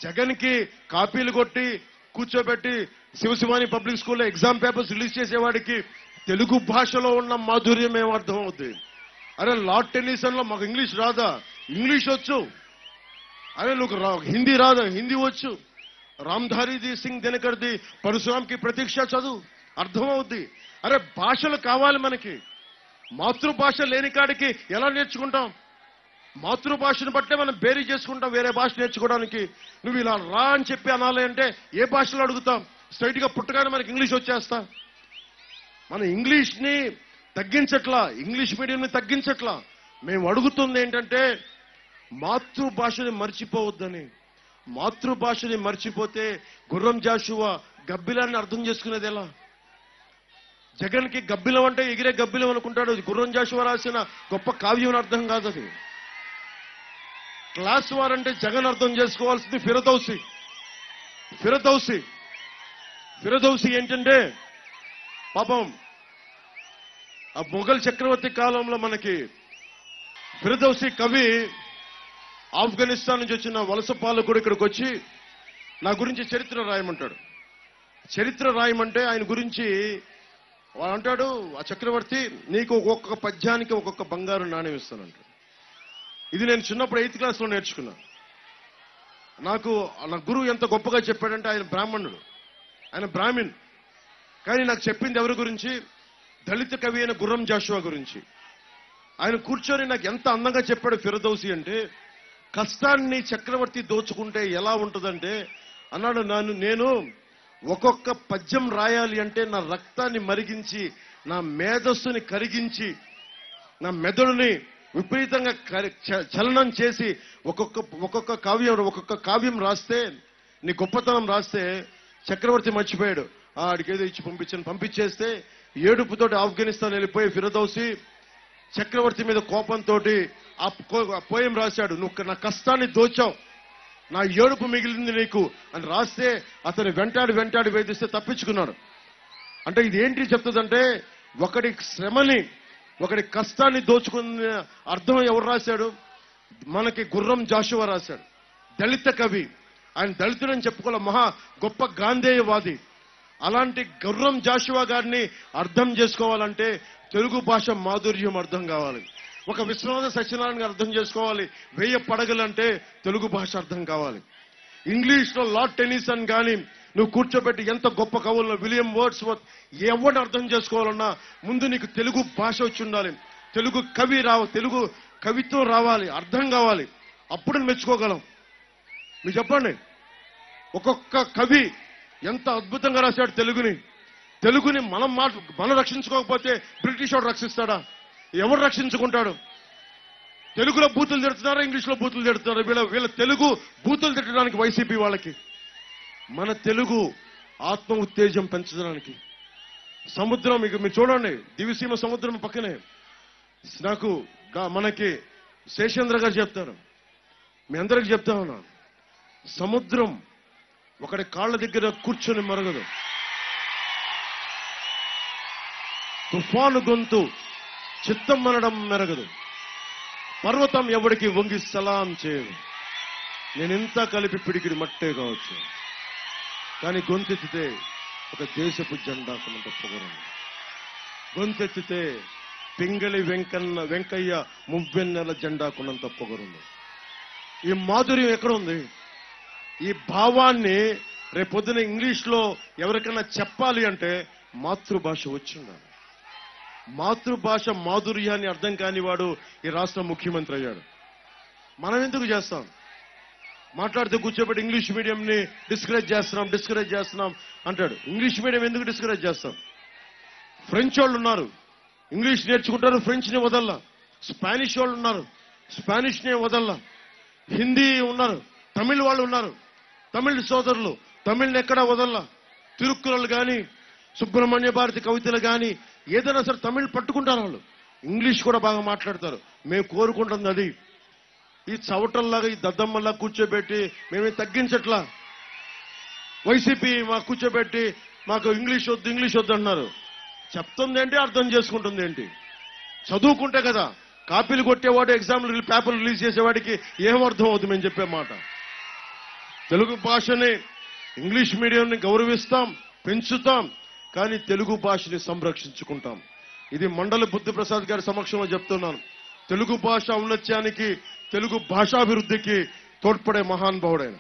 జగన్ కి కాపీలు కొట్టి కూర్చోబెట్టి శివశివాని పబ్లిక్ స్కూల్లో ఎగ్జామ్ పేపర్స్ రిలీజ్ చేసేవాడికి తెలుగు భాషలో ఉన్న మాధుర్యం ఏమర్థం అవుతుంది? అరే లార్డ్ టెన్నిసన్ లో మాకు ఇంగ్లీష్ రాదా? ఇంగ్లీష్ వచ్చు. అరే నువ్వు హిందీ రాదా? హిందీ వచ్చు. రామ్ధారీది సింగ్ దినకర్ది పరశురాంకి ప్రతీక్ష చదువు, అర్థమవుద్ది. అరే భాషలు కావాలి మనకి. మాతృభాష లేని కాడికి ఎలా నేర్చుకుంటాం? మాతృభాషను బట్టే మనం బేరీ చేసుకుంటాం వేరే భాష నేర్చుకోవడానికి. నువ్వు ఇలా రా అని చెప్పి అనాలి అంటే ఏ భాషలో అడుగుతాం? స్ట్రైట్ గా పుట్టగానే మనకి ఇంగ్లీష్ వచ్చేస్తా. మన ఇంగ్లీష్ ని తగ్గించట్లా, ఇంగ్లీష్ మీడియంని తగ్గించట్లా. మేము అడుగుతుంది ఏంటంటే మాతృభాషని మర్చిపోవద్దని. మాతృభాషని మర్చిపోతే గుర్రం జాషువా గబ్బిలాన్ని అర్థం చేసుకునేది ఎలా? జగన్ కి గబ్బిలం అంటే ఎగిరే గబ్బిలం అనుకుంటాడు. గుర్రం జాషువా రాసిన గొప్ప కావ్యం అర్థం కాదు అది. క్లాస్ వార్ అంటే జగన్ అర్థం చేసుకోవాల్సింది ఫిరదౌసి. ఫిరదౌసి ఫిరదౌసి ఏంటంటే పాపం ఆ మొఘల్ చక్రవర్తి కాలంలో మనకి ఫిరదౌసి కవి ఆఫ్ఘనిస్తాన్ నుంచి వచ్చిన వలస పాలకుడు ఇక్కడికి వచ్చి నా గురించి చరిత్ర రాయమంటాడు. చరిత్ర రాయమంటే ఆయన గురించి వాడు అంటాడు, ఆ చక్రవర్తి నీకు ఒక్కొక్క పద్యానికి ఒక్కొక్క బంగారు నాణ్యం ఇస్తానంటాడు. ఇది నేను చిన్నప్పుడు 8th క్లాస్లో నేర్చుకున్నా. నాకు నా గురువు ఎంత గొప్పగా చెప్పాడంటే ఆయన బ్రాహ్మణుడు, ఆయన బ్రాహ్మిన్. కానీ నాకు చెప్పింది ఎవరి గురించి? దళిత కవి అయిన గుర్రం జాషువా గురించి. ఆయన కూర్చొని నాకు ఎంత అందంగా చెప్పాడు ఫిరదౌసి అంటే, కష్టాన్ని చక్రవర్తి దోచుకుంటే ఎలా ఉంటుందంటే అన్నాడు, నేను ఒక్కొక్క పద్యం రాయాలి అంటే నా రక్తాన్ని మరిగించి, నా మేధస్సుని కరిగించి, నా మెదడుని విపరీతంగా చలనం చేసి ఒక్కొక్క కావ్యం రాస్తే, నీ గొప్పతనం రాస్తే చక్రవర్తి మర్చిపోయాడు. ఆడికేదో ఇచ్చి పంపించేస్తే ఏడుపుతోటి ఆఫ్ఘనిస్తాన్ వెళ్ళిపోయి ఫిరదౌసి చక్రవర్తి మీద కోపంతో ఆ పోయం రాశాడు. నువ్వు నా కష్టాన్ని దోచావు, నా ఏడుపు మిగిలింది నీకు అని రాస్తే అతను వెంటాడి వేధిస్తే తప్పించుకున్నాడు. అంటే ఇది ఏంటి చెప్తుందంటే, ఒకడి శ్రమని, ఒకడి కష్టాన్ని దోచుకున్న అర్థం ఎవరు రాశాడు? మనకి గుర్రం జాషువా రాశాడు. దళిత కవి. ఆయన దళితుడని చెప్పుకోలే, మహా గొప్ప గాంధేయవాది. అలాంటి గుర్రం జాషువా గారిని అర్థం చేసుకోవాలంటే తెలుగు భాష మాధుర్యం అర్థం కావాలి. ఒక విశ్వనాథ సత్యనారాయణ గారు అర్థం చేసుకోవాలి. 1000 పడగలంటే తెలుగు భాష అర్థం కావాలి. ఇంగ్లీష్ లో లార్డ్ టెన్నిసన్ కానీ నువ్వు కూర్చోబెట్టి ఎంత గొప్ప కవులను, విలియం వర్డ్స్వర్త్, ఎవరిని అర్థం చేసుకోవాలన్నా ముందు నీకు తెలుగు భాష వచ్చి ఉండాలి. తెలుగు కవిత్వం రావాలి, అర్థం కావాలి. అప్పుడు మెచ్చుకోగలం. మీరు చెప్పండి, ఒక్కొక్క కవి ఎంత అద్భుతంగా రాశాడు తెలుగుని మనం రక్షించుకోకపోతే బ్రిటిష్ వాడు రక్షిస్తాడా? ఎవరు రక్షించుకుంటాడు? తెలుగులో బూతులు తిడుతున్నారా, ఇంగ్లీష్లో బూతులు తిడుతున్నారా? వీళ్ళ తెలుగు బూతులు తిట్టడానికి వైసీపీ వాళ్ళకి. మన తెలుగు ఆత్మ ఉత్తేజం పెంచడానికి సముద్రం, మీరు చూడండి, దివిసీమ సముద్రం పక్కనే. నాకు మనకి శేషేంద్ర గారు చెప్తారు, మీ అందరికి చెప్తా ఉన్నాను, సముద్రం ఒకడి కాళ్ళ దగ్గర కూర్చొని మరగదు. తుఫాను గొంతు చిత్తం మనడం మెరగదు. పర్వతం ఎవడికి వంగి సలాం చేయదు. నేనింత కలిపి పిడికిడి మట్టే కావచ్చు, కానీ గొంతెత్తితే ఒక దేశపు జెండా కొనంత పొగరుంది. గొంతెత్తితే పింగళి వెంకయ్య మువ్వెన్నెల జెండా కొనంత పొగరుంది. ఈ మాధుర్యం ఎక్కడుంది? ఈ భావాన్ని రేపొద్దున ఇంగ్లీష్లో ఎవరికైనా చెప్పాలి అంటే మాతృభాష వచ్చిండాలి. మాతృభాష మాధుర్యాన్ని అర్థం కాని వాడు ఈ రాష్ట్ర ముఖ్యమంత్రి అయ్యాడు. మనం ఎందుకు చేస్తాం? మాట్లాడితే కూర్చోబెట్టి ఇంగ్లీష్ మీడియంని డిస్కరేజ్ చేస్తున్నాం అంటాడు. ఇంగ్లీష్ మీడియం ఎందుకు డిస్కరేజ్ చేస్తాం? ఫ్రెంచ్ వాళ్ళు ఉన్నారు, ఇంగ్లీష్ నేర్చుకుంటారు, ఫ్రెంచ్ని వదల్లా. స్పానిష్ వాళ్ళు ఉన్నారు, స్పానిష్ని వదల్లా. హిందీ ఉన్నారు, తమిళ్ వాళ్ళు ఉన్నారు, తమిళ్ సోదరులు, తమిళ్ని ఎక్కడా వదల్లా. తిరుక్కురలు కానీ, సుబ్రహ్మణ్య భారతి కవితలు కానీ, ఏదైనా సరే తమిళ్ పట్టుకుంటారు వాళ్ళు. ఇంగ్లీష్ కూడా బాగా మాట్లాడతారు. మేము కోరుకుంటుంది అది. ఈ చవటల్లాగా, ఈ దద్దమ్మల్లా కూర్చోబెట్టి మేమే తగ్గించట్లా. వైసీపీ మాకు కూర్చోబెట్టి మాకు ఇంగ్లీష్ వద్దు అన్నారు. చెప్తుంది ఏంటి, అర్థం చేసుకుంటుంది ఏంటి? చదువుకుంటే కదా. కాపీలు కొట్టేవాడు, ఎగ్జామ్లు పేపర్లు రిలీజ్ చేసేవాడికి ఏమర్థం అవుతుంది మేము చెప్పే మాట? తెలుగు భాషని ఇంగ్లీష్ మీడియంని గౌరవిస్తాం, పెంచుతాం, కానీ తెలుగు భాషని సంరక్షించుకుంటాం. ఇది మండలి బుద్ధిప్రసాద్ గారి సమక్షంలో చెప్తున్నాను. తెలుగు భాష ఔన్నత్యానికి, తెలుగు భాషాభివృద్ధికి తోడ్పడే మహానుభావుడైన